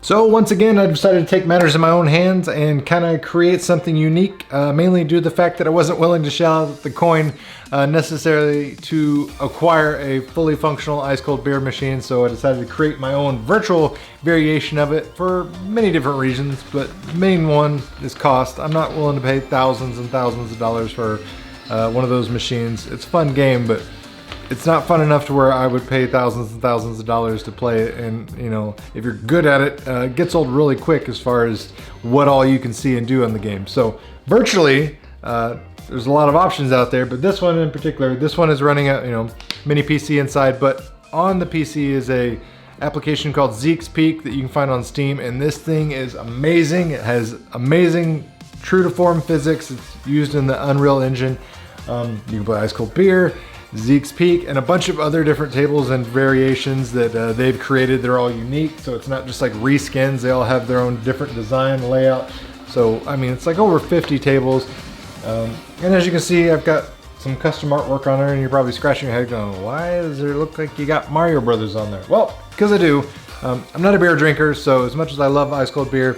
So once again, I decided to take matters in my own hands and kind of create something unique, mainly due to the fact that I wasn't willing to shell out the coin necessarily to acquire a fully functional ice cold beer machine. So I decided to create my own virtual variation of it for many different reasons, but the main one is cost. I'm not willing to pay thousands and thousands of dollars for one of those machines. It's a fun game, but it's not fun enough to where I would pay thousands and thousands of dollars to play it. And you know, if you're good at it, it gets old really quick as far as what all you can see and do on the game. So virtually, there's a lot of options out there, but this one in particular, this one is running a mini PC inside, but on the PC is a application called Zeke's Peak that you can find on Steam, and this thing is amazing. It has amazing true to form physics. It's used in the Unreal Engine. You can play ice cold beer, Zeke's Peak, and a bunch of other different tables and variations that they've created. They're all unique, so it's not just like reskins. They all have their own different design layout. So I mean, it's like over 50 tables, and as you can see, I've got some custom artwork on there, and you're probably scratching your head going, why does it look like you got Mario Brothers on there? Well, because I do. I'm not a beer drinker, so as much as I love ice cold beer,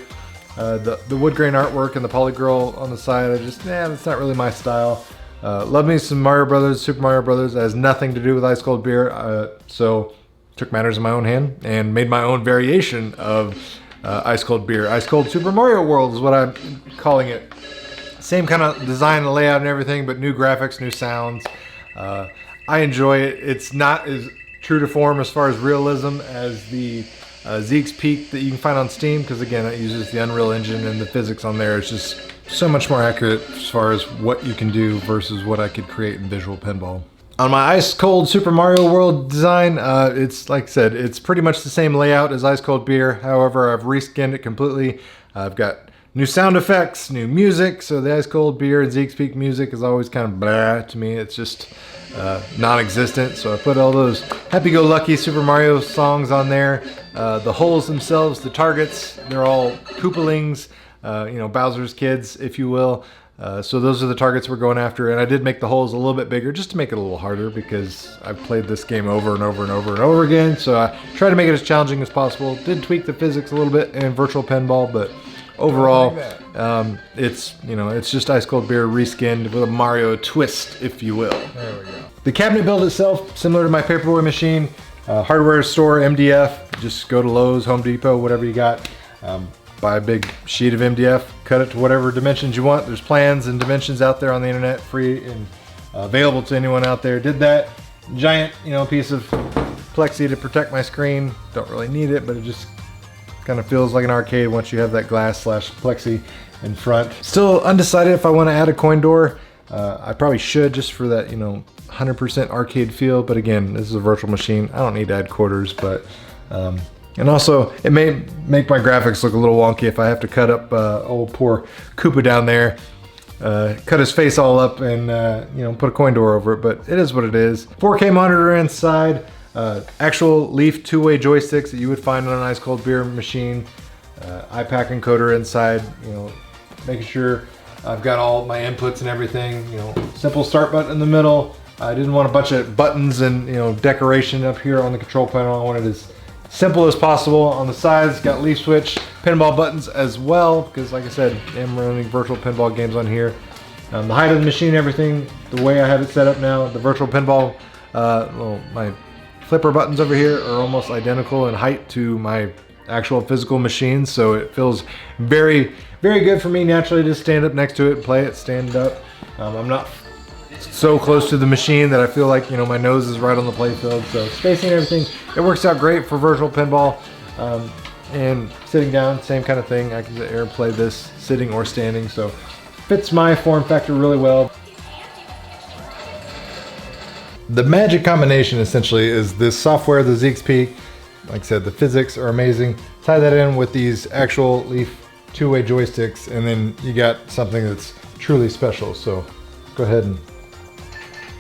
the wood grain artwork and the polygirl on the side, that's not really my style. Love me some Mario Brothers, Super Mario Brothers. That has nothing to do with ice cold beer. So took matters in my own hand and made my own variation of ice cold beer. Ice cold Super Mario World is what I'm calling it. Same kind of design and layout and everything, but new graphics, new sounds. I enjoy it. It's not as true to form as far as realism as the Zeke's Peak that you can find on Steam, because again, it uses the Unreal Engine, and the physics on there is just so much more accurate as far as what you can do versus what I could create in Visual Pinball. On my ice cold Super Mario World design, it's like I said, it's pretty much the same layout as ice cold beer. However, I've reskinned it completely. I've got new sound effects, new music. So the ice cold beer and Zeke's Peak music is always kind of blah to me. It's just non-existent. So I put all those happy-go-lucky Super Mario songs on there. The holes themselves, the targets, they're all Koopalings. Bowser's kids, if you will. So those are the targets we're going after, and I did make the holes a little bit bigger just to make it a little harder, because I've played this game over and over and over and over again, so I try to make it as challenging as possible. Did tweak the physics a little bit in Virtual Pinball, but overall, it's just ice cold beer reskinned with a Mario twist, if you will. There we go. The cabinet build itself, similar to my Paperboy machine, hardware store, MDF. Just go to Lowe's, Home Depot, whatever you got. Buy a big sheet of MDF, cut it to whatever dimensions you want. There's plans and dimensions out there on the internet, free and available to anyone out there. Did that. Giant, piece of plexi to protect my screen. Don't really need it, but it just kind of feels like an arcade once you have that glass / plexi in front. Still undecided if I want to add a coin door. I probably should, just for that, 100% arcade feel. But again, this is a virtual machine. I don't need to add quarters, but and also, it may make my graphics look a little wonky if I have to cut up old poor Koopa down there, cut his face all up, and put a coin door over it. But it is what it is. 4K monitor inside, actual Leaf two-way joysticks that you would find on an ice cold beer machine, iPack encoder inside. Making sure I've got all my inputs and everything. Simple start button in the middle. I didn't want a bunch of buttons and decoration up here on the control panel. I wanted as simple as possible. On the sides, got leaf switch, pinball buttons as well, because like I said, I'm running virtual pinball games on here. The height of the machine, everything, the way I have it set up now, the virtual pinball, my flipper buttons over here are almost identical in height to my actual physical machine, so it feels very, very good for me naturally to stand up next to it and play it, stand up. I'm not so close to the machine that I feel like my nose is right on the playfield, so spacing and everything, it works out great for virtual pinball. And sitting down, same kind of thing. I can sit here and play this sitting or standing, so fits my form factor really well. The magic combination essentially is this software, the Zeke's Peak. Like I said, the physics are amazing. Tie that in with these actual Leaf two-way joysticks, and then you got something that's truly special. So go ahead and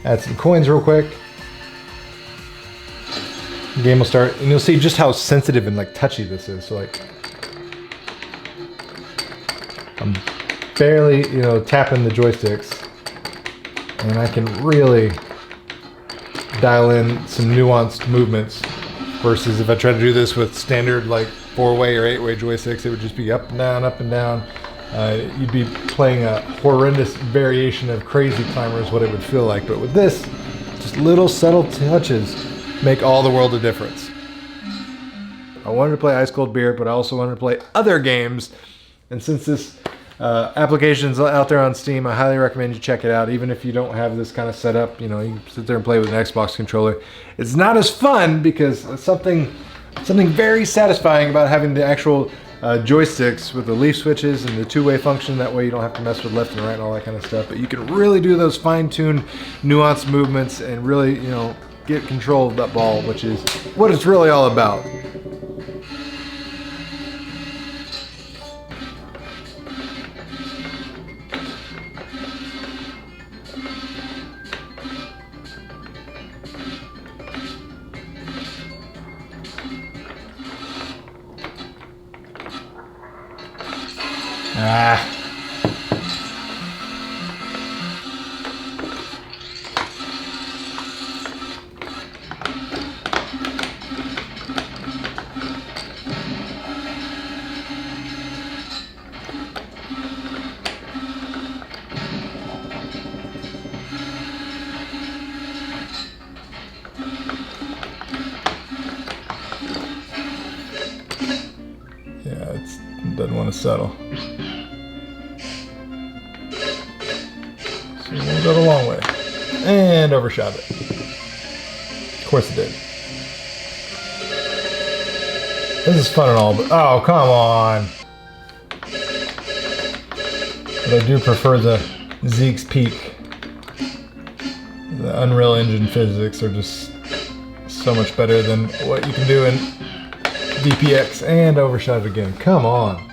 add some coins real quick. The game will start, and you'll see just how sensitive and touchy this is. So I'm barely, tapping the joysticks, and I can really dial in some nuanced movements versus if I try to do this with standard 4-way or 8-way joysticks, it would just be up and down, up and down. You'd be playing a horrendous variation of Crazy Climber is what it would feel like. But with this, just little subtle touches make all the world of difference. I wanted to play Ice Cold Beer, but I also wanted to play other games. And since this application's out there on Steam, I highly recommend you check it out. Even if you don't have this kind of setup, you know, you can sit there and play with an Xbox controller. It's not as fun because it's something very satisfying about having the actual joysticks with the leaf switches and the 2-way function. That way you don't have to mess with left and right and all that kind of stuff. But you can really do those fine-tuned, nuanced movements and really, you know, get control of that ball, which is what it's really all about. Ah. Yeah, it doesn't want to settle. So we'll go the long way. And overshot it. Of course it did. This is fun and all, but oh, come on. But I do prefer the Zeke's Peak. The Unreal Engine physics are just so much better than what you can do in VPX, and overshot it again. Come on.